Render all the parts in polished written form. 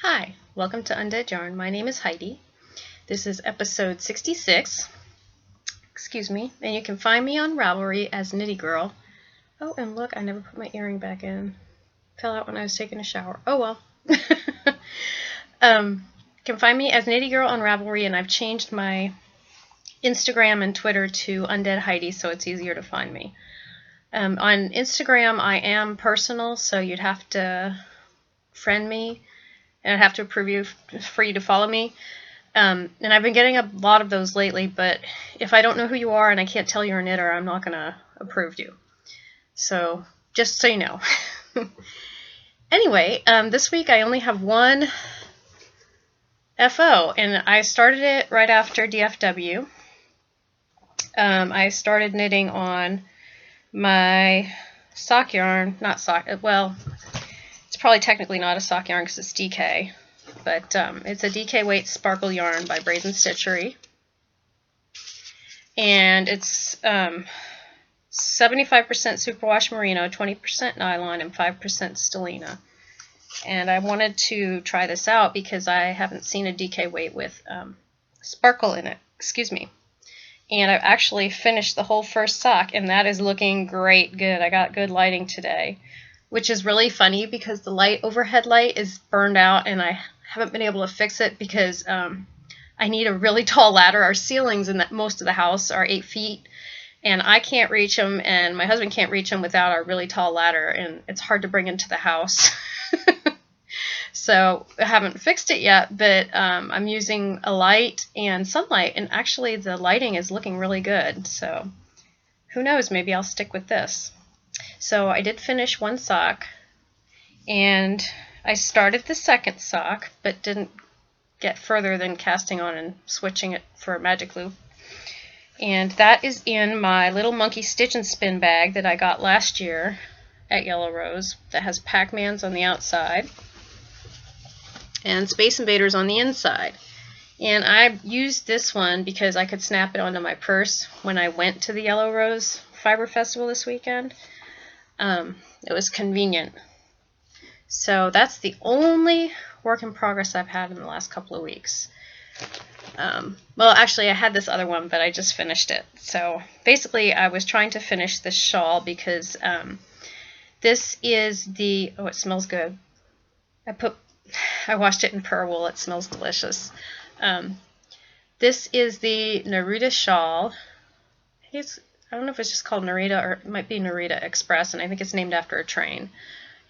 Hi, welcome to Undead Yarn. My name is Heidi. This is episode 66. Excuse me. And you can find me on Ravelry as Nitty Girl. Oh, and look, I never put my earring back in. Fell out when I was taking a shower. Oh well. You can find me as Nitty Girl on Ravelry, and I've changed my Instagram and Twitter to Undead Heidi, so it's easier to find me. On Instagram, I am personal, so you'd have to friend me, and I'd have to approve you for you to follow me. And I've been getting a lot of those lately, but if I don't know who you are and I can't tell you're a knitter, I'm not going to approve you. So, just so you know. Anyway, this week I only have one FO, and I started it right after DFW. I started knitting on my sock yarn, well, it's probably technically not a sock yarn because it's DK, but it's a DK weight sparkle yarn by Brazen Stitchery, and it's 75% superwash merino, 20% nylon, and 5% stellina. And I wanted to try this out because I haven't seen a DK weight with sparkle in it. Excuse me. And I've actually finished the whole first sock, and that is looking good. I got good lighting today, which is really funny because the overhead light is burned out, and I haven't been able to fix it because I need a really tall ladder. Our ceilings in most of the house are 8 feet, and I can't reach them, and my husband can't reach them without our really tall ladder, and it's hard to bring into the house. So I haven't fixed it yet, but I'm using a light and sunlight, and actually the lighting is looking really good. So who knows, maybe I'll stick with this. So I did finish one sock, and I started the second sock, but didn't get further than casting on and switching it for a magic loop. And that is in my little monkey stitch and spin bag that I got last year at Yellow Rose that has Pac-Mans on the outside and Space Invaders on the inside. And I used this one because I could snap it onto my purse when I went to the Yellow Rose Fiber Festival this weekend. It was convenient. So that's the only work in progress I've had in the last couple of weeks. Well, actually, I had this other one, but I just finished it. So basically, I was trying to finish this shawl because this is the... Oh, it smells good. I washed it in Purwool. It smells delicious. This is the Narita shawl. I don't know if it's just called Narita or it might be Narita Express, and I think it's named after a train.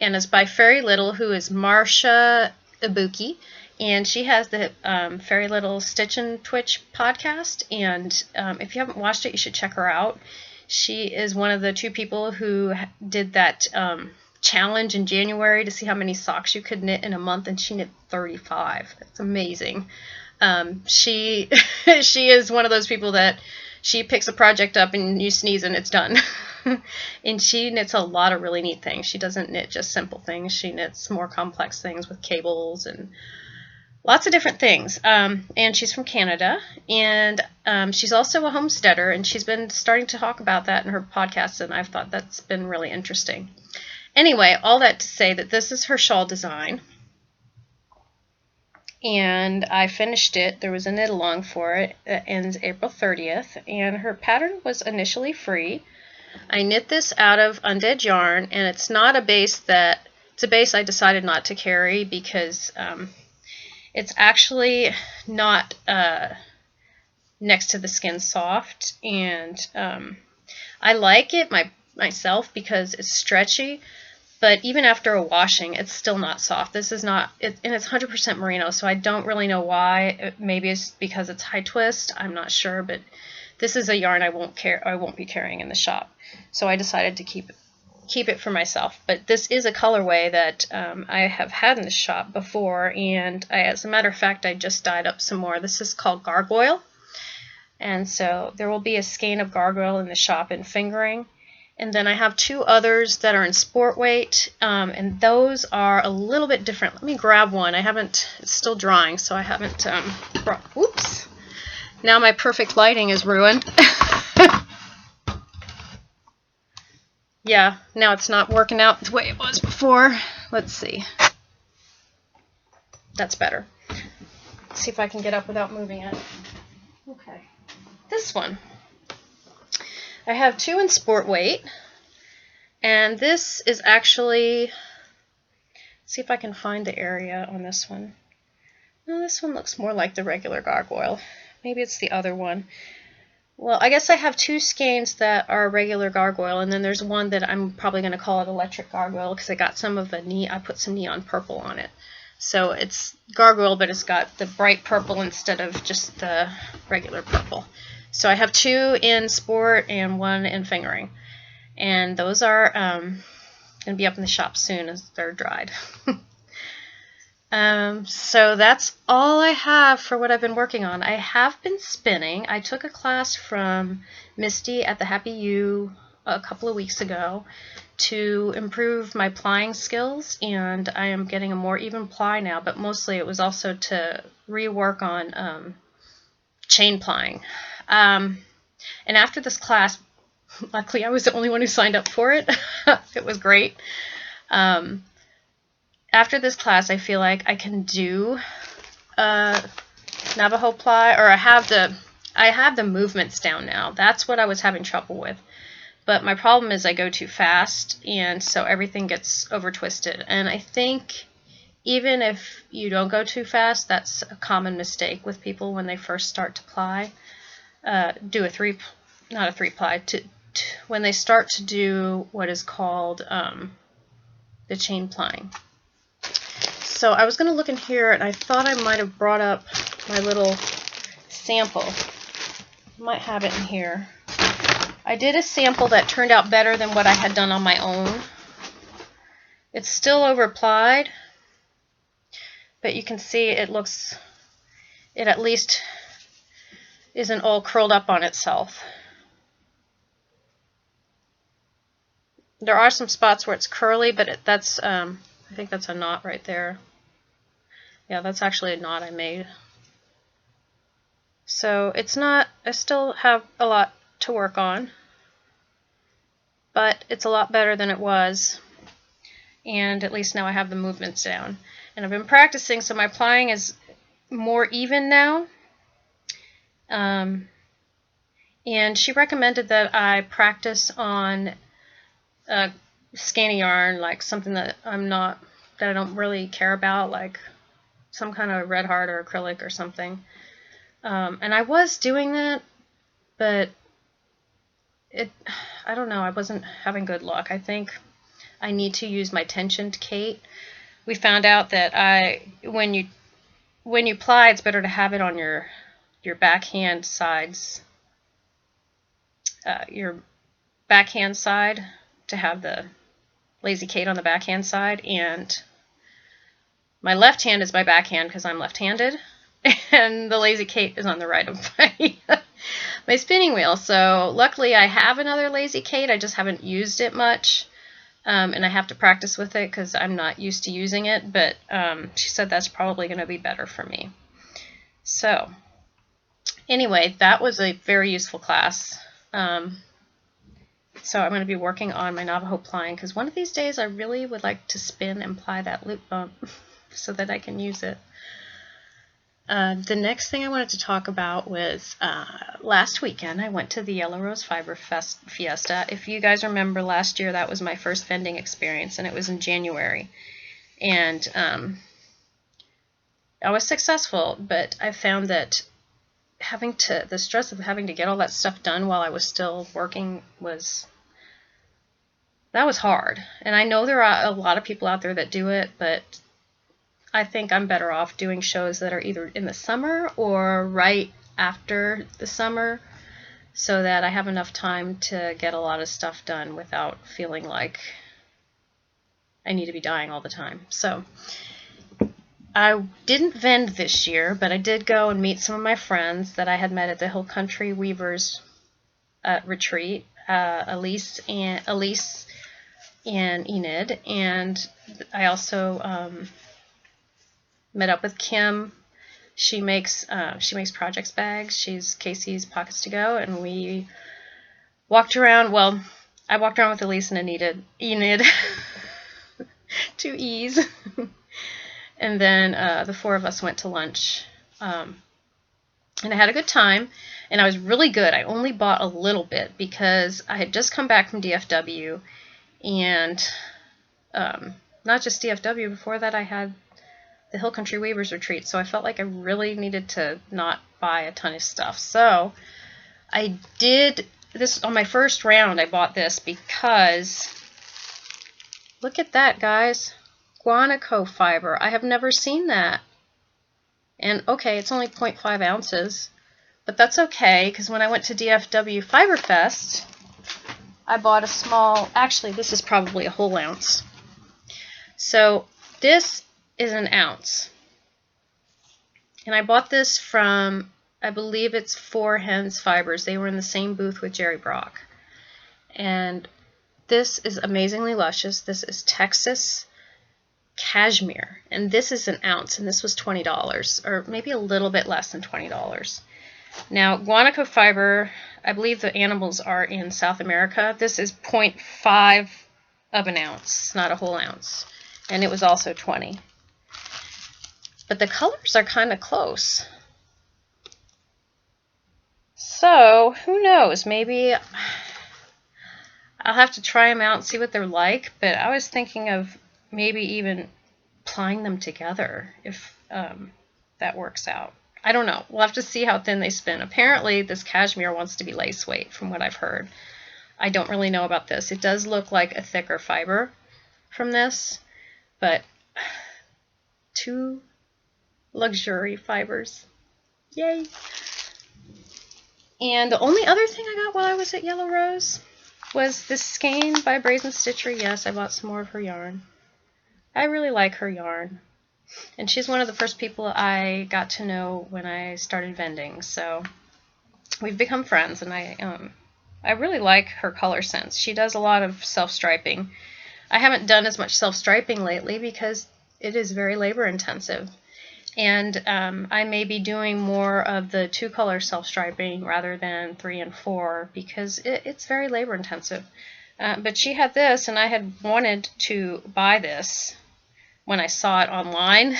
And it's by Fairy Little, who is Marsha Ibuki, and she has the Fairy Little Stitch and Twitch podcast, and if you haven't watched it, you should check her out. She is one of the 2 people who did that challenge in January to see how many socks you could knit in a month, and she knit 35. That's amazing. She is one of those people that she picks a project up and you sneeze and it's done. And she knits a lot of really neat things. She doesn't knit just simple things. She knits more complex things with cables and lots of different things. And she's from Canada, and she's also a homesteader, and she's been starting to talk about that in her podcast, and I've thought that's been really interesting. Anyway, all that to say that this is her shawl design, and I finished it. There was a knit along for it that ends April 30th, and her pattern was initially free. I knit this out of Undead yarn, and it's a base I decided not to carry because it's actually not next to the skin soft, and I like it myself because it's stretchy, but even after a washing, it's still not soft. This is not, and it's 100% merino, so I don't really know why. Maybe it's because it's high twist. I'm not sure, but this is a yarn I won't be carrying in the shop. So I decided to keep it for myself. But this is a colorway that I have had in the shop before, and as a matter of fact, I just dyed up some more. This is called Gargoyle, and so there will be a skein of Gargoyle in the shop in fingering. And then I have 2 others that are in sport weight, and those are a little bit different. Let me grab one. It's still drying, so I haven't whoops. Now my perfect lighting is ruined. Yeah, now it's not working out the way it was before. Let's see. That's better. Let's see if I can get up without moving it. Okay. This one. I have 2 in sport weight. And this is actually, let's see if I can find the area on this one. No, this one looks more like the regular gargoyle. Maybe it's the other one. Well, I guess I have 2 skeins that are regular gargoyle, and then there's one that I'm probably going to call it electric gargoyle because I got some of the I put some neon purple on it. So it's gargoyle, but it's got the bright purple instead of just the regular purple. So I have 2 in sport and 1 in fingering. And those are going to be up in the shop soon as they're dried. So that's all I have for what I've been working on. I have been spinning. I took a class from Misty at the Happy U a couple of weeks ago to improve my plying skills, and I am getting a more even ply now, but mostly it was also to rework on chain plying. And after this class, luckily I was the only one who signed up for it. It was great. After this class, I feel like I can do Navajo ply, or I have the movements down now. That's what I was having trouble with. But my problem is I go too fast, and so everything gets over twisted. And I think even if you don't go too fast, that's a common mistake with people when they first start to ply. When they start to do what is called the chain plying. So I was going to look in here, and I thought I might have brought up my little sample. I might have it in here. I did a sample that turned out better than what I had done on my own. It's still overplied, but you can see it at least isn't all curled up on itself. There are some spots where it's curly, but I think that's a knot right there. Yeah, that's actually a knot I made. So it's not, I still have a lot to work on, but it's a lot better than it was, and at least now I have the movements down. And I've been practicing, so my plying is more even now. And she recommended that I practice on skein of yarn, like something that I don't really care about, like some kind of red heart or acrylic or something. And I was doing that, but I don't know, I wasn't having good luck. I think I need to use my tensioned Kate. We found out that when you ply, it's better to have it on your backhand sides. Your backhand side, to have the lazy Kate on the backhand side, and my left hand is my backhand because I'm left-handed, and the lazy Kate is on the right of my spinning wheel. So luckily I have another lazy Kate, I just haven't used it much, and I have to practice with it because I'm not used to using it, but she said that's probably going to be better for me. So anyway, that was a very useful class. So I'm going to be working on my Navajo plying, because one of these days I really would like to spin and ply that loop bump so that I can use it. The next thing I wanted to talk about was last weekend I went to the Yellow Rose Fiber Fiesta. If you guys remember last year, that was my first vending experience, and it was in January. And I was successful, but I found that the stress of having to get all that stuff done while I was still working was hard. And I know there are a lot of people out there that do it, but I think I'm better off doing shows that are either in the summer or right after the summer, so that I have enough time to get a lot of stuff done without feeling like I need to be dying all the time. So I didn't vend this year, but I did go and meet some of my friends that I had met at the Hill Country Weavers retreat, Elise and Enid, and I also met up with Kim. She makes projects bags. She's Casey's Pockets to Go, and we walked around. Well, I walked around with Elise and Enid, two E's. And then the 4 of us went to lunch. And I had a good time, and I was really good. I only bought a little bit because I had just come back from DFW, and not just DFW, before that I had the Hill Country Weavers Retreat, so I felt like I really needed to not buy a ton of stuff. So I did this on my first round. I bought this because, look at that, guys. Guanaco fiber. I have never seen that. And okay, it's only 0.5 ounces, but that's okay, because when I went to DFW Fiber Fest, I bought a small, actually this is probably a whole ounce. So this is an ounce. And I bought this from, I believe it's 4 Hens Fibers. They were in the same booth with Jerry Brock. And this is amazingly luscious. This is Texas Cashmere, and this is an ounce, and this was $20, or maybe a little bit less than $20. Now, guanaco fiber, I believe the animals are in South America. This is 0.5 of an ounce, not a whole ounce, and it was also 20. But the colors are kind of close. So, who knows, maybe I'll have to try them out and see what they're like, but I was thinking of maybe even plying them together if that works out. I don't know. We'll have to see how thin they spin. Apparently, this cashmere wants to be lace weight, from what I've heard. I don't really know about this. It does look like a thicker fiber from this, but 2 luxury fibers. Yay! And the only other thing I got while I was at Yellow Rose was this skein by Brazen Stitchery. Yes, I bought some more of her yarn. I really like her yarn, and she's one of the first people I got to know when I started vending, so we've become friends, and I really like her color sense. She does a lot of self-striping. I haven't done as much self-striping lately because it is very labor intensive, and I may be doing more of the 2-color self-striping rather than 3 and 4 because it's very labor intensive. But she had this, and I had wanted to buy this when I saw it online.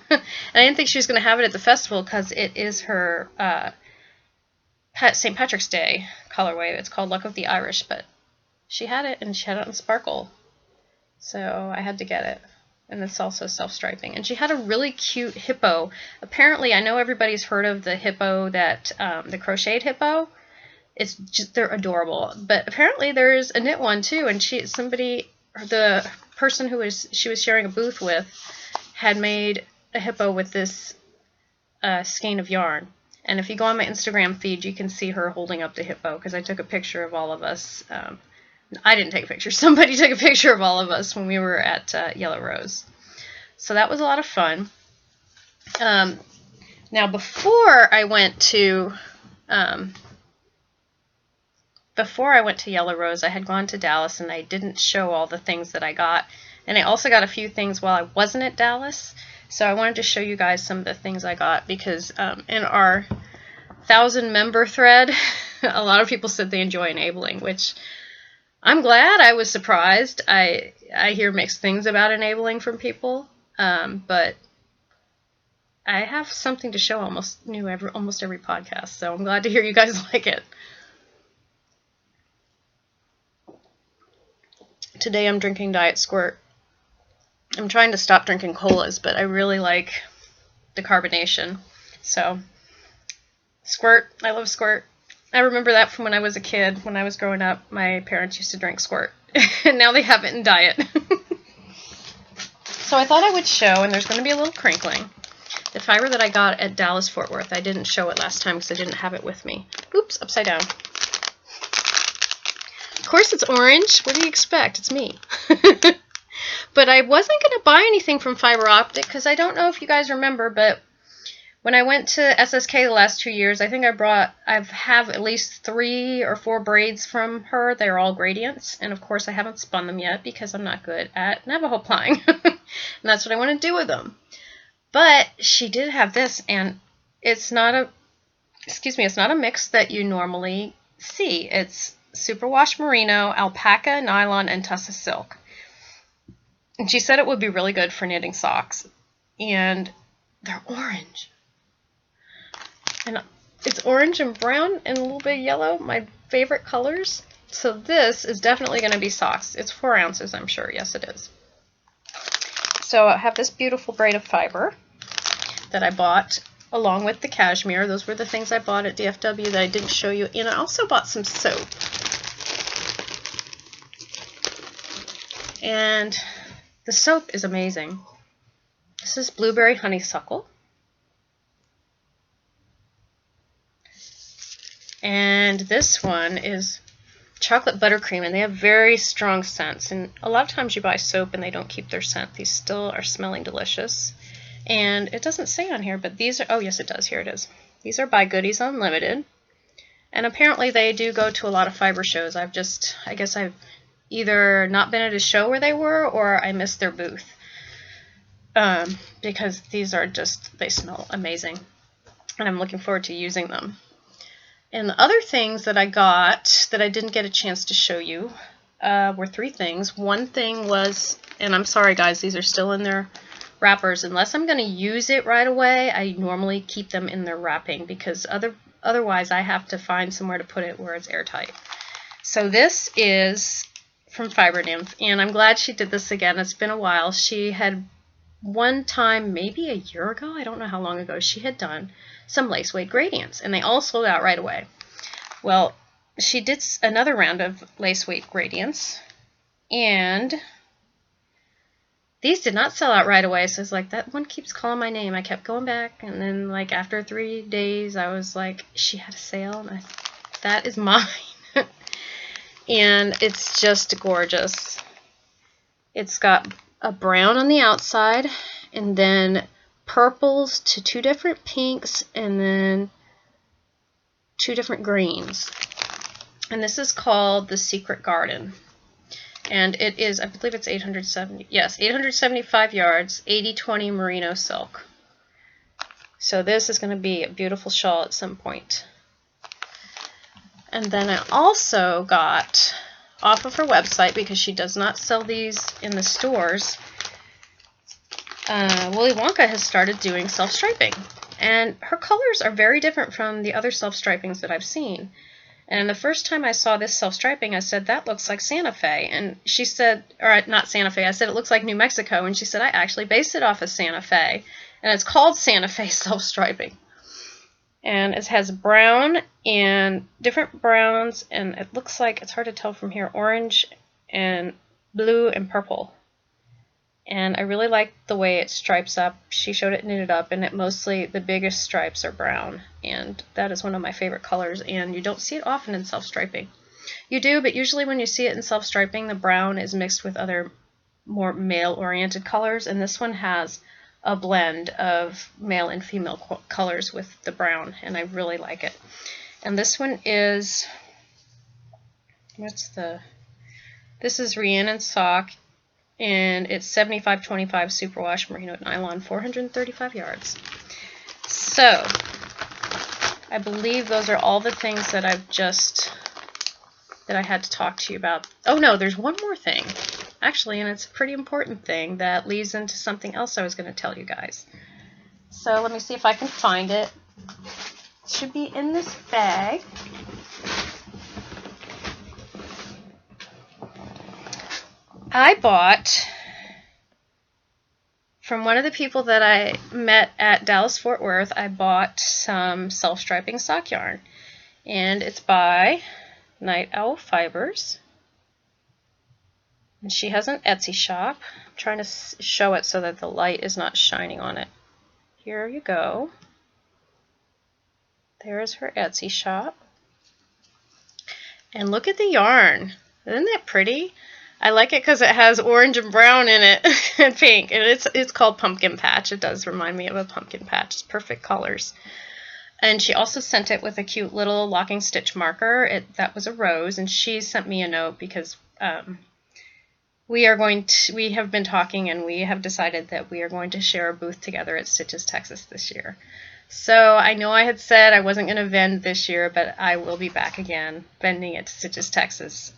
And I didn't think she was going to have it at the festival because it is her St. Patrick's Day colorway. It's called Luck of the Irish, but she had it, and she had it in sparkle. So I had to get it. And it's also self-striping. And she had a really cute hippo. Apparently, I know everybody's heard of the hippo that, the crocheted hippo. It's just, they're adorable. But apparently there's a knit one too, and the person she was sharing a booth with had made a hippo with this skein of yarn. And if you go on my Instagram feed, you can see her holding up the hippo, because I took a picture of all of us. I didn't take a picture. Somebody took a picture of all of us when we were at Yellow Rose. So that was a lot of fun. Now, before I went to Yellow Rose, I had gone to Dallas, and I didn't show all the things that I got. And I also got a few things while I wasn't at Dallas. So I wanted to show you guys some of the things I got, because in our 1,000-member thread, a lot of people said they enjoy enabling, which I'm glad. I was surprised. I hear mixed things about enabling from people, but I have something to show almost every podcast, so I'm glad to hear you guys like it. Today I'm drinking Diet Squirt. I'm trying to stop drinking colas, but I really like the carbonation. So, Squirt. I love Squirt. I remember that from when I was a kid. When I was growing up, my parents used to drink Squirt. And now they have it in Diet. So I thought I would show, and there's going to be a little crinkling, the fiber that I got at Dallas Fort Worth. I didn't show it last time because I didn't have it with me. Oops, upside down. Of course it's orange. What do you expect? It's me. But I wasn't going to buy anything from Fiber Optic because I don't know if you guys remember, but when I went to SSK the last 2 years, I think I have at least 3 or 4 braids from her. They're all gradients, and of course I haven't spun them yet because I'm not good at Navajo plying. And that's what I want to do with them. But she did have this, and it's not a mix that you normally see. It's superwash merino, alpaca, nylon, and tussa silk. And she said it would be really good for knitting socks. and they're orange. And it's orange and brown and a little bit of yellow, my favorite colors. So this is definitely going to be socks. It's 4 ounces, I'm sure. Yes, it is. So I have this beautiful braid of fiber that I bought along with the cashmere. Those were the things I bought at DFW that I didn't show you. And I also bought some soap. And the soap is amazing. This is blueberry honeysuckle. And this one is chocolate buttercream, and they have very strong scents. And a lot of times you buy soap and they don't keep their scent. These still are smelling delicious. And it doesn't say on here, but these are, oh yes it does, here it is. These are by Goodies Unlimited. And apparently they do go to a lot of fiber shows. I guess I've either not been at a show where they were, or I missed their booth. Because these are just, they smell amazing. And I'm looking forward to using them. And the other things that I got that I didn't get a chance to show you were 3 things. One thing was, and I'm sorry guys, these are still in their wrappers. Unless I'm going to use it right away, I normally keep them in their wrapping, because otherwise I have to find somewhere to put it where it's airtight. So this is from Fiber Nymph, and I'm glad she did this again. It's been a while. She had one time, maybe a year ago, I don't know how long ago, she had done some lace weight gradients, and they all sold out right away. Well, she did another round of lace weight gradients, and these did not sell out right away. So it's like, that one keeps calling my name. I kept going back, and then like after 3 days, I was like, she had a sale, and that is mine. And it's just gorgeous. It's got a brown on the outside, and then purples to 2 different pinks, and then 2 different greens. And this is called the Secret Garden. And it is, I believe it's 875 yards, 80/20 merino silk. So this is going to be a beautiful shawl at some point. And then I also got, off of her website, because she does not sell these in the stores, Willy Wonka has started doing self-striping. And her colors are very different from the other self-stripings that I've seen. And the first time I saw this self-striping, I said, that looks like Santa Fe. And she said, or not Santa Fe, I said, it looks like New Mexico. And she said, I actually based it off of Santa Fe. And it's called Santa Fe self-striping. And it has brown and different browns, and it looks like, it's hard to tell from here, orange and blue and purple. And I really like the way it stripes up. She showed it knitted up, and it mostly, the biggest stripes are brown, and that is one of my favorite colors, and you don't see it often in self-striping. You do, but usually when you see it in self-striping, the brown is mixed with other more male-oriented colors, and this one has a blend of male and female colors with the brown, and I really like it. And this one is, this is Rhiannon Sock, and it's 75/25 superwash merino nylon, 435 yards. So I believe those are all the things that that I had to talk to you about. Oh no, there's one more thing. Actually, and it's a pretty important thing that leads into something else I was going to tell you guys. So let me see if I can find it. It should be in this bag. I bought from one of the people that I met at Dallas Fort Worth, I bought some self-striping sock yarn. And it's by Night Owl Fibers. And she has an Etsy shop. I'm trying to show it so that the light is not shining on it. Here you go. There's her Etsy shop. And look at the yarn. Isn't that pretty? I like it because it has orange and brown in it and pink. And it's called Pumpkin Patch. It does remind me of a pumpkin patch. It's perfect colors. And she also sent it with a cute little locking stitch marker. That was a rose. And she sent me a note because we have been talking, and we have decided that we are going to share a booth together at Stitches Texas this year. So I know I had said I wasn't going to vend this year, but I will be back again vending at Stitches Texas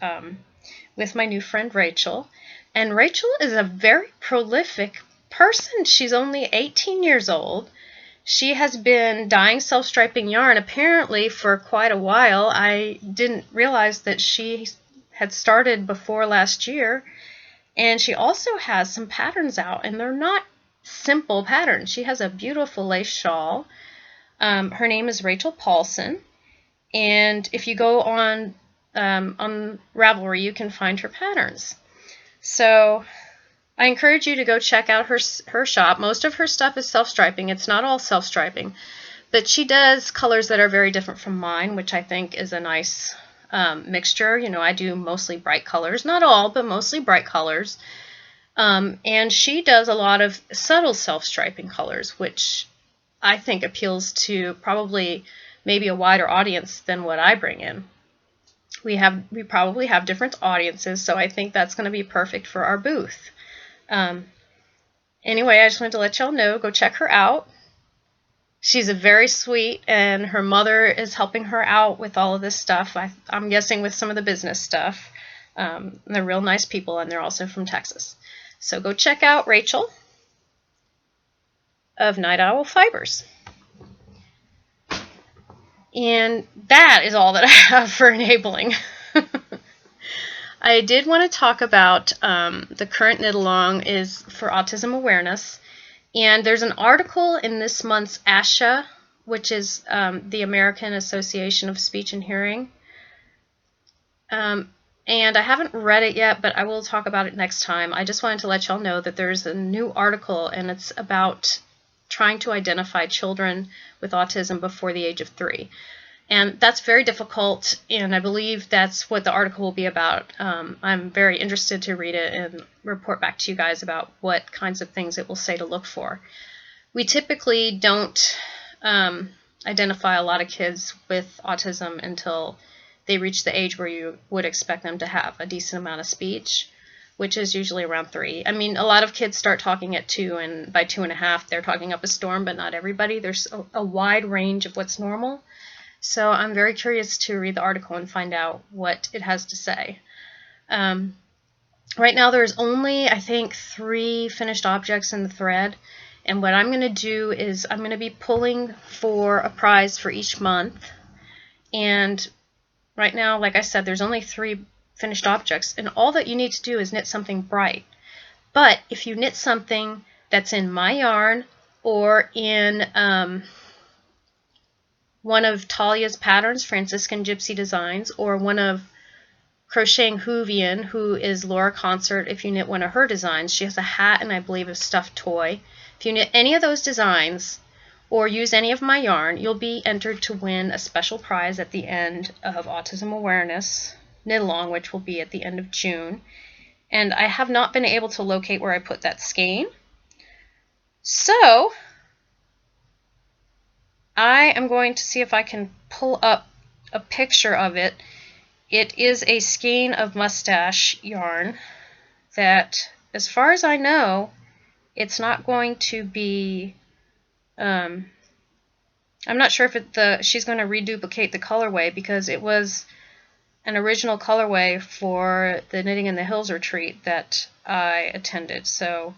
with my new friend Rachel. And Rachel is a very prolific person, she's only 18 years old. She has been dyeing self-striping yarn apparently for quite a while. I didn't realize that she had started before last year. And she also has some patterns out, and they're not simple patterns. She has a beautiful lace shawl. Her name is Rachel Paulson. And if you go on Ravelry, you can find her patterns. So I encourage you to go check out her shop. Most of her stuff is self-striping. It's not all self-striping, but she does colors that are very different from mine, which I think is a nice mixture. You know, I do mostly bright colors, not all, but mostly bright colors. And she does a lot of subtle self-striping colors, which I think appeals to probably maybe a wider audience than what I bring in. We probably have different audiences, so I think that's going to be perfect for our booth. Anyway, I just wanted to let y'all know, go check her out. She's a very sweet, and her mother is helping her out with all of this stuff. I'm guessing with some of the business stuff. They're real nice people, and they're also from Texas. So go check out Rachel of Night Owl Fibers. And that is all that I have for enabling. I did want to talk about the current knit along is for autism awareness. And there's an article in this month's ASHA, which is the American Association of Speech and Hearing. And I haven't read it yet, but I will talk about it next time. I just wanted to let y'all know that there's a new article, and it's about trying to identify children with autism before the age of 3. And that's very difficult, and I believe that's what the article will be about. I'm very interested to read it and report back to you guys about what kinds of things it will say to look for. We typically don't identify a lot of kids with autism until they reach the age where you would expect them to have a decent amount of speech, which is usually around 3. I mean, a lot of kids start talking at 2, and by 2.5 they're talking up a storm, but not everybody. There's a wide range of what's normal. So I'm very curious to read the article and find out what it has to say. Right now there's only, I think, 3 finished objects in the thread. And what I'm going to do is I'm going to be pulling for a prize for each month. And right now, like I said, there's only 3 finished objects. And all that you need to do is knit something bright. But if you knit something that's in my yarn or in one of Talia's patterns, Franciscan Gypsy Designs, or one of Crocheting Hoovian, who is Laura Concert, if you knit one of her designs. She has a hat and I believe a stuffed toy. If you knit any of those designs or use any of my yarn, you'll be entered to win a special prize at the end of Autism Awareness Knit Along, which will be at the end of June. And I have not been able to locate where I put that skein. So I am going to see if I can pull up a picture of it. It is a skein of mustache yarn that, as far as I know, it's not going to be, I'm not sure if she's going to reduplicate the colorway, because it was an original colorway for the Knitting in the Hills retreat that I attended. So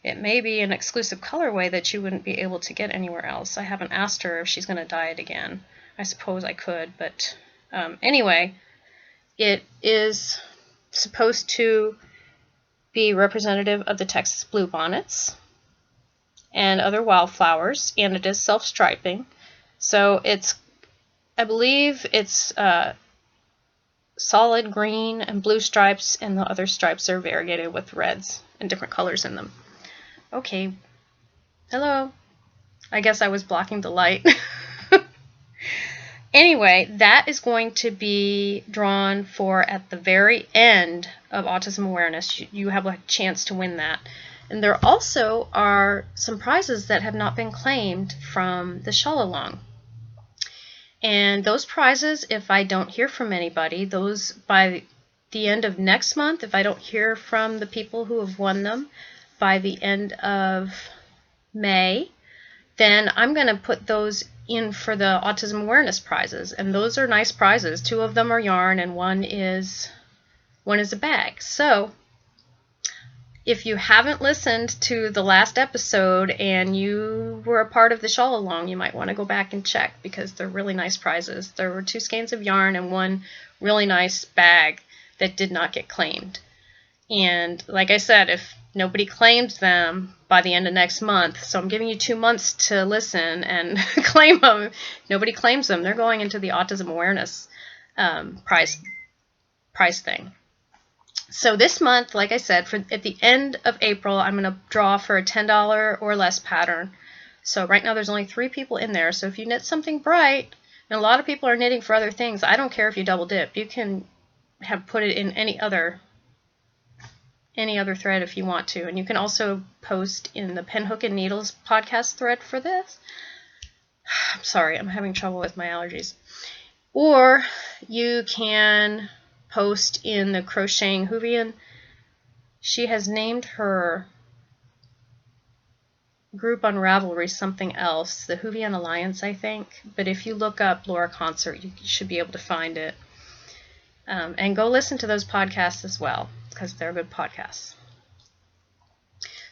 it may be an exclusive colorway that you wouldn't be able to get anywhere else. I haven't asked her if she's going to dye it again. I suppose I could, but anyway, it is supposed to be representative of the Texas bluebonnets and other wildflowers, and it is self-striping. So it's, I believe it's solid green and blue stripes, and the other stripes are variegated with reds and different colors in them. Okay, hello. I guess I was blocking the light. Anyway, that is going to be drawn for at the very end of Autism Awareness. You have a chance to win that. And there also are some prizes that have not been claimed from the Shawl Along. And those prizes, if I don't hear from anybody, those by the end of next month, if I don't hear from the people who have won them by the end of May, then I'm going to put those in for the Autism Awareness prizes. And those are nice prizes. 2 of them are yarn and one is a bag. So if you haven't listened to the last episode and you were a part of the shawl along, you might want to go back and check, because they're really nice prizes. There were 2 skeins of yarn and 1 really nice bag that did not get claimed. And like I said, if nobody claims them by the end of next month, so I'm giving you 2 months to listen and claim them. If nobody claims them, they're going into the autism awareness prize thing. So this month, like I said, at the end of April, I'm going to draw for a $10 or less pattern. So right now there's only 3 people in there. So if you knit something bright, and a lot of people are knitting for other things, I don't care if you double dip. You can put it in any other thread if you want to. And you can also post in the Pinhook and Needles podcast thread for this. I'm sorry, I'm having trouble with my allergies. Or you can post in the Crocheting Hoovian. She has named her group on Ravelry something else, the Hoovian Alliance, I think. But if you look up Laura Concert, you should be able to find it. And go listen to those podcasts as well, because they're good podcasts.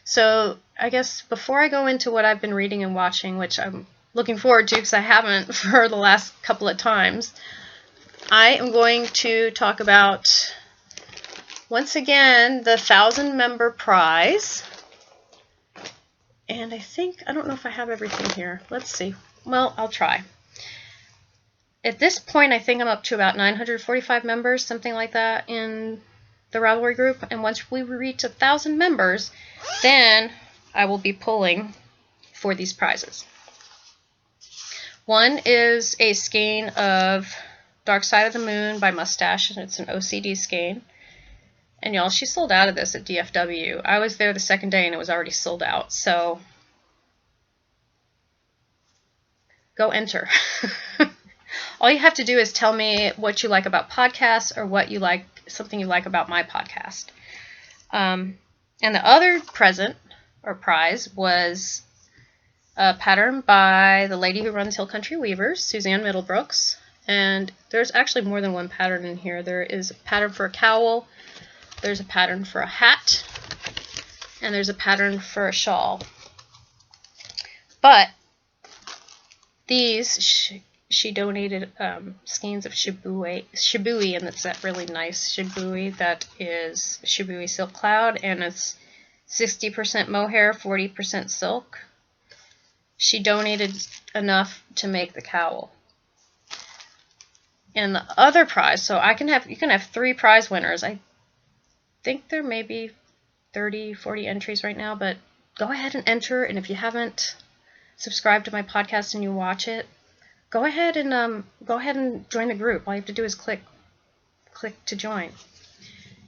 So I guess before I go into what I've been reading and watching, which I'm looking forward to because I haven't for the last couple of times, I am going to talk about, once again, the 1,000-member prize. And I don't know if I have everything here. Let's see. Well, I'll try. At this point, I think I'm up to about 945 members, something like that, in the Ravelry group. And once we reach 1,000 members, then I will be pulling for these prizes. One is a skein of Dark Side of the Moon by Mustache, and it's an OCD skein. And y'all, she sold out of this at DFW. I was there the second day and it was already sold out, so go enter. All you have to do is tell me what you like about podcasts, or what you like, something you like about my podcast. And the other present or prize was a pattern by the lady who runs Hill Country Weavers, Suzanne Middlebrooks. And there's actually more than one pattern in here. There is a pattern for a cowl, there's a pattern for a hat, and there's a pattern for a shawl. But these, she donated skeins of shibui, and it's that really nice shibui that is shibui silk cloud, and it's 60% mohair, 40% silk. She donated enough to make the cowl. And the other prize, so you can have 3 prize winners. I think there may be 30, 40 entries right now, but go ahead and enter. And if you haven't subscribed to my podcast and you watch it, go ahead and join the group. All you have to do is click to join.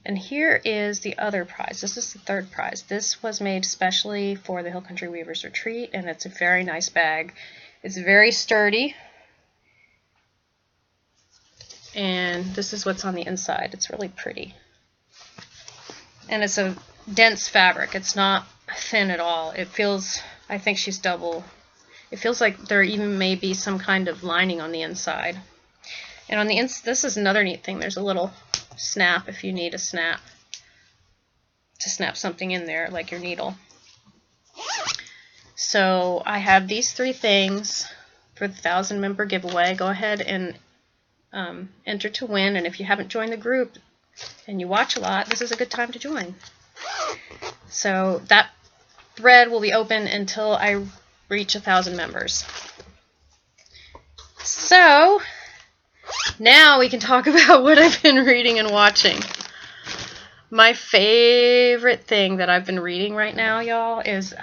And here is the other prize. This is the 3rd prize. This was made specially for the Hill Country Weavers Retreat, and it's a very nice bag. It's very sturdy. And this is what's on the inside. It's really pretty. And it's a dense fabric. It's not thin at all. It feels, I think she's double. It feels like there even may be some kind of lining on the inside. And on the this is another neat thing. There's a little snap if you need a snap to snap something in there, like your needle. So I have these 3 things for the 1,000-member giveaway. Go ahead and enter to win, and if you haven't joined the group and you watch a lot, this is a good time to join. So that thread will be open until I reach 1,000 members. So now we can talk about what I've been reading and watching. My favorite thing that I've been reading right now, y'all, is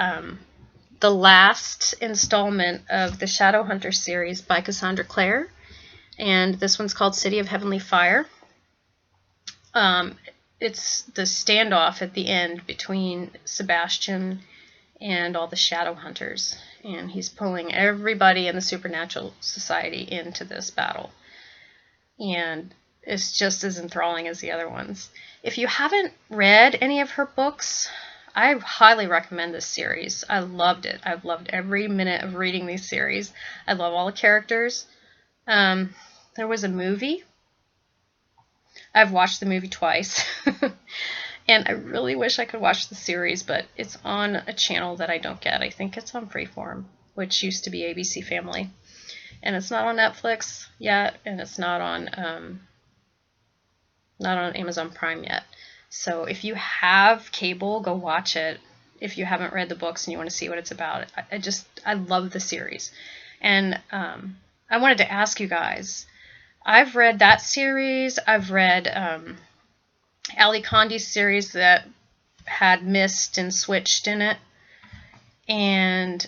the last installment of the Shadowhunter series by Cassandra Clare. And this one's called City of Heavenly Fire. It's the standoff at the end between Sebastian and all the Shadowhunters. And he's pulling everybody in the Supernatural Society into this battle. And it's just as enthralling as the other ones. If you haven't read any of her books, I highly recommend this series. I loved it. I've loved every minute of reading these series. I love all the characters. There was a movie. I've watched the movie twice. And I really wish I could watch the series, but it's on a channel that I don't get. I think it's on Freeform, which used to be ABC Family. And it's not on Netflix yet, and it's not on Amazon Prime yet. So if you have cable, go watch it. If you haven't read the books and you want to see what it's about, I love the series. And I wanted to ask you guys, I've read that series. I've read Ali Condi's series that had Mist and Switched in it. And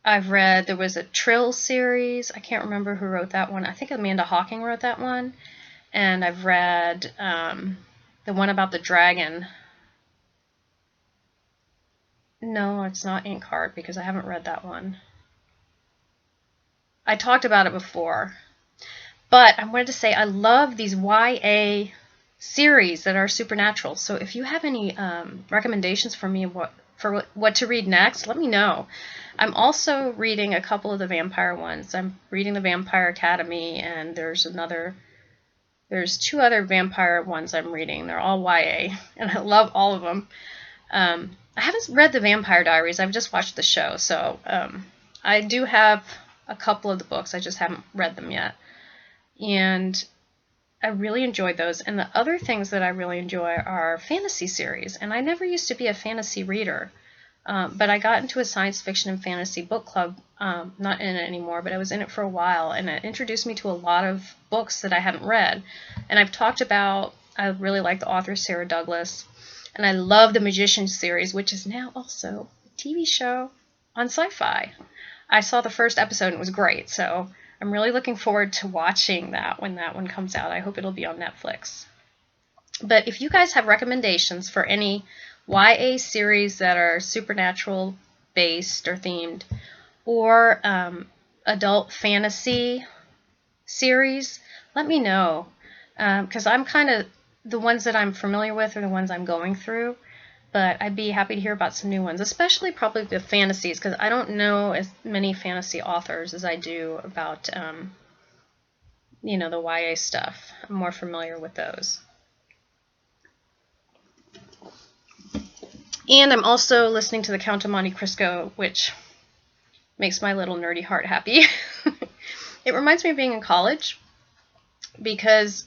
I've read, there was a Trill series. I can't remember who wrote that one. I think Amanda Hawking wrote that one. And I've read the one about the dragon. No, it's not Inkheart because I haven't read that one. I talked about it before. But I wanted to say I love these YA series that are supernatural. So if you have any recommendations for me for what to read next, let me know. I'm also reading a couple of the vampire ones. I'm reading The Vampire Academy, and there's two other vampire ones I'm reading. They're all YA, and I love all of them. I haven't read The Vampire Diaries. I've just watched the show, so I do have a couple of the books. I just haven't read them yet. And I really enjoyed those. And the other things that I really enjoy are fantasy series. And I never used to be a fantasy reader. But I got into a science fiction and fantasy book club, not in it anymore, but I was in it for a while, and it introduced me to a lot of books that I hadn't read. And I've talked about, I really like the author Sarah Douglas, and I love the Magician series, which is now also a TV show on Sci-Fi. I saw the first episode and it was great, so I'm really looking forward to watching that when that one comes out. I hope it'll be on Netflix. But if you guys have recommendations for any YA series that are supernatural based or themed, or adult fantasy series, let me know, because I'm kind of, the ones that I'm familiar with are the ones I'm going through, but I'd be happy to hear about some new ones, especially probably the fantasies, because I don't know as many fantasy authors as I do about the YA stuff. I'm more familiar with those. And I'm also listening to the Count of Monte Cristo, which makes my little nerdy heart happy. It reminds me of being in college, because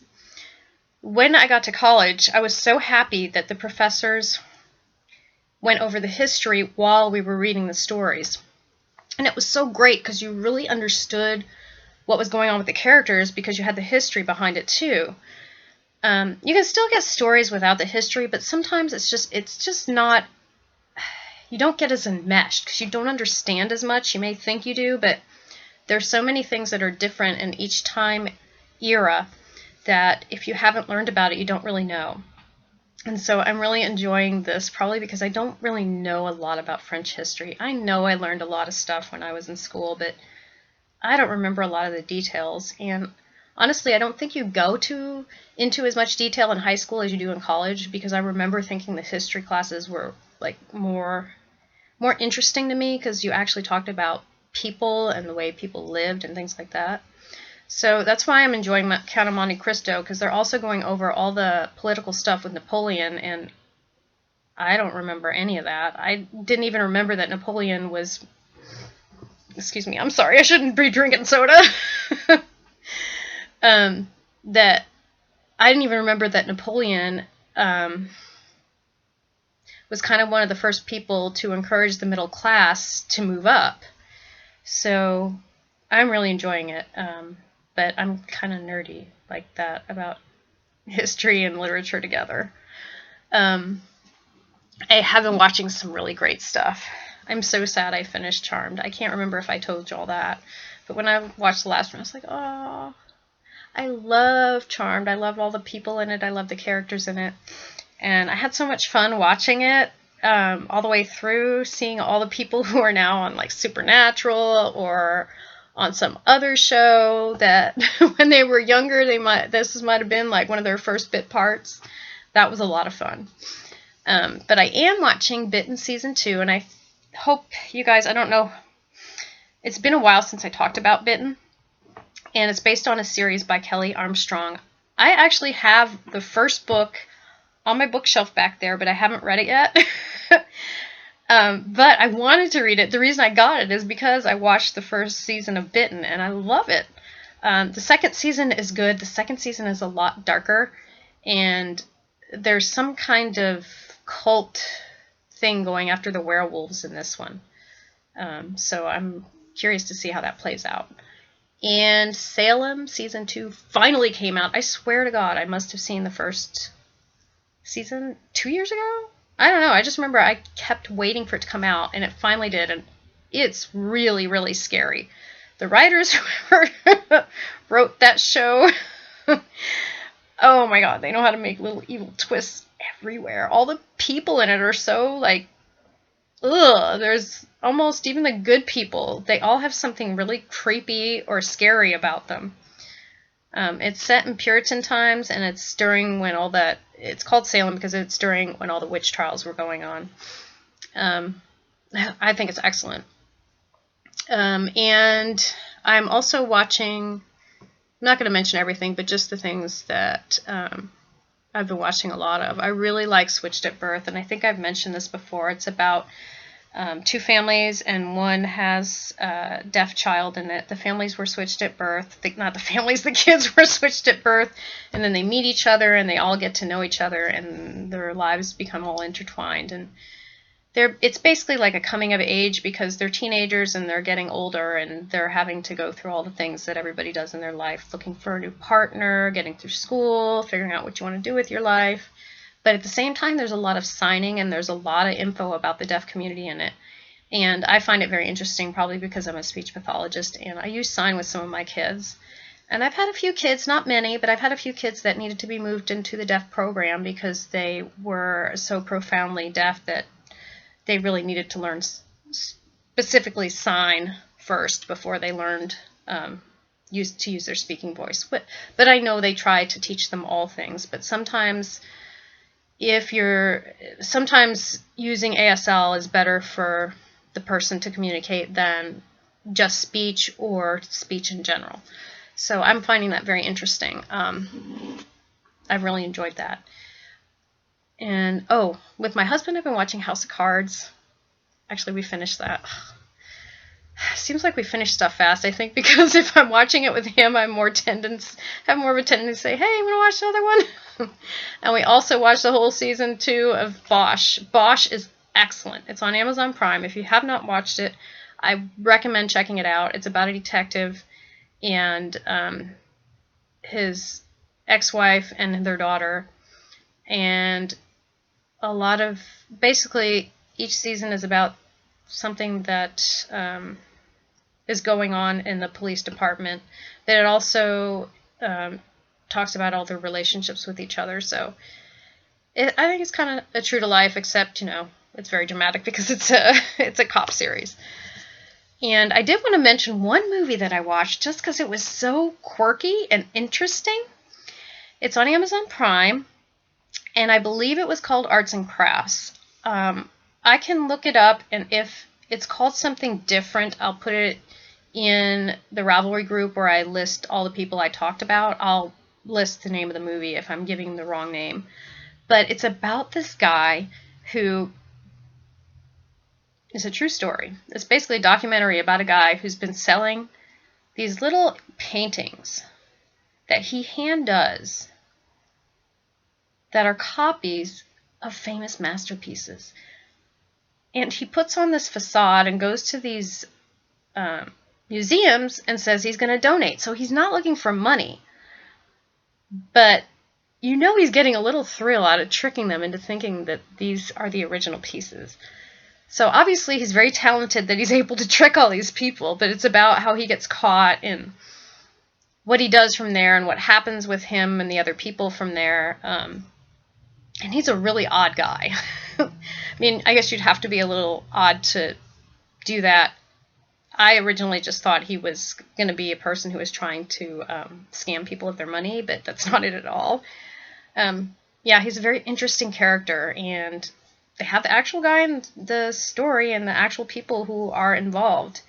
when I got to college, I was so happy that the professors went over the history while we were reading the stories. And it was so great because you really understood what was going on with the characters because you had the history behind it too. You can still get stories without the history, but sometimes it's just not, you don't get as enmeshed because you don't understand as much. You may think you do, but there's so many things that are different in each time era that if you haven't learned about it, you don't really know. And so I'm really enjoying this, probably because I don't really know a lot about French history. I know I learned a lot of stuff when I was in school, but I don't remember a lot of the details. And honestly, I don't think you go into as much detail in high school as you do in college, because I remember thinking the history classes were like more interesting to me because you actually talked about people and the way people lived and things like that. So that's why I'm enjoying Count of Monte Cristo, because they're also going over all the political stuff with Napoleon, and I don't remember any of that. I didn't even remember that Napoleon was... Excuse me, I'm sorry, I shouldn't be drinking soda. That I didn't even remember that Napoleon was kind of one of the first people to encourage the middle class to move up. So I'm really enjoying it. But I'm kind of nerdy like that about history and literature together. I have been watching some really great stuff. I'm so sad I finished Charmed. I can't remember if I told you all that. But when I watched the last one, I was like, oh, I love Charmed. I love all the people in it. I love the characters in it. And I had so much fun watching it all the way through, seeing all the people who are now on like Supernatural or on some other show that when they were younger, this might have been like one of their first bit parts. That was a lot of fun. But I am watching Bitten Season 2, and I hope you guys, I don't know, it's been a while since I talked about Bitten, and it's based on a series by Kelly Armstrong. I actually have the first book on my bookshelf back there, but I haven't read it yet. But I wanted to read it. The reason I got it is because I watched the first season of Bitten, and I love it. The second season is good. The second season is a lot darker, and there's some kind of cult thing going after the werewolves in this one. So I'm curious to see how that plays out. And Salem season 2 finally came out. I swear to God, I must have seen the first season 2 years ago. I don't know. I just remember I kept waiting for it to come out, and it finally did, and it's really, really scary. The writers who wrote that show, oh my God, they know how to make little evil twists everywhere. All the people in it are so, like, ugh. There's almost even the good people. They all have something really creepy or scary about them. It's set in Puritan times, and it's during when all that... It's called Salem because it's during when all the witch trials were going on. I think it's excellent. And I'm also watching... I'm not going to mention everything, but just the things that I've been watching a lot of. I really like Switched at Birth, and I think I've mentioned this before. It's about... two families, and one has a deaf child in it. The families were switched at birth. Not the families, the kids were switched at birth, and then they meet each other, and they all get to know each other, and their lives become all intertwined. And it's basically like a coming of age because they're teenagers, and they're getting older, and they're having to go through all the things that everybody does in their life, looking for a new partner, getting through school, figuring out what you want to do with your life. But at the same time, there's a lot of signing, and there's a lot of info about the deaf community in it. And I find it very interesting, probably because I'm a speech pathologist, and I use sign with some of my kids. And I've had a few kids, not many, but I've had a few kids that needed to be moved into the deaf program because they were so profoundly deaf that they really needed to learn specifically sign first before they learned to use their speaking voice. But I know they try to teach them all things, but sometimes using ASL is better for the person to communicate than just speech or speech in general. So I'm finding that very interesting. I've really enjoyed that. And, with my husband, I've been watching House of Cards. Actually, we finished that. Seems like we finish stuff fast, I think, because if I'm watching it with him, I have more of a tendency to say, hey, I'm going to watch another one. And we also watched the whole season 2 of Bosch. Bosch is excellent. It's on Amazon Prime. If you have not watched it, I recommend checking it out. It's about a detective and his ex-wife and their daughter. And a lot of, basically, each season is about something that is going on in the police department. But it also talks about all their relationships with each other. So I think it's kind of a true to life, except, it's very dramatic because it's a cop series. And I did want to mention one movie that I watched just because it was so quirky and interesting. It's on Amazon Prime, and I believe it was called Arts and Crafts. I can look it up, and if it's called something different, I'll put it in the Ravelry group where I list all the people I talked about. I'll list the name of the movie if I'm giving the wrong name. But it's about this guy who... It's a true story. It's basically a documentary about a guy who's been selling these little paintings that he hand does that are copies of famous masterpieces. And he puts on this facade and goes to these museums and says he's going to donate. So he's not looking for money. But he's getting a little thrill out of tricking them into thinking that these are the original pieces. So obviously he's very talented that he's able to trick all these people, but it's about how he gets caught and what he does from there and what happens with him and the other people from there. And he's a really odd guy. I mean, I guess you'd have to be a little odd to do that. I originally just thought he was going to be a person who was trying to scam people of their money, but that's not it at all. He's a very interesting character, and they have the actual guy in the story and the actual people who are involved.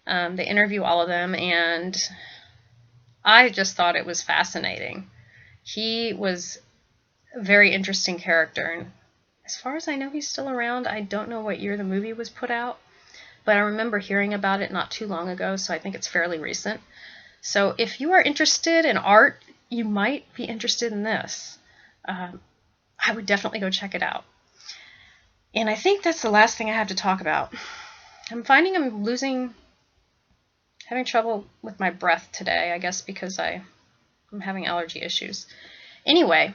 They interview all of them, and I just thought it was fascinating. He was a very interesting character. And as far as I know, he's still around. I don't know what year the movie was put out, but I remember hearing about it not too long ago, so I think it's fairly recent. So if you are interested in art, you might be interested in this. I would definitely go check it out. And I think that's the last thing I have to talk about. I'm finding I'm having trouble with my breath today, I guess because I'm having allergy issues. Anyway,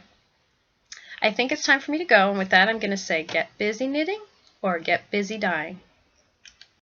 I think it's time for me to go, and with that I'm going to say get busy knitting or get busy dying.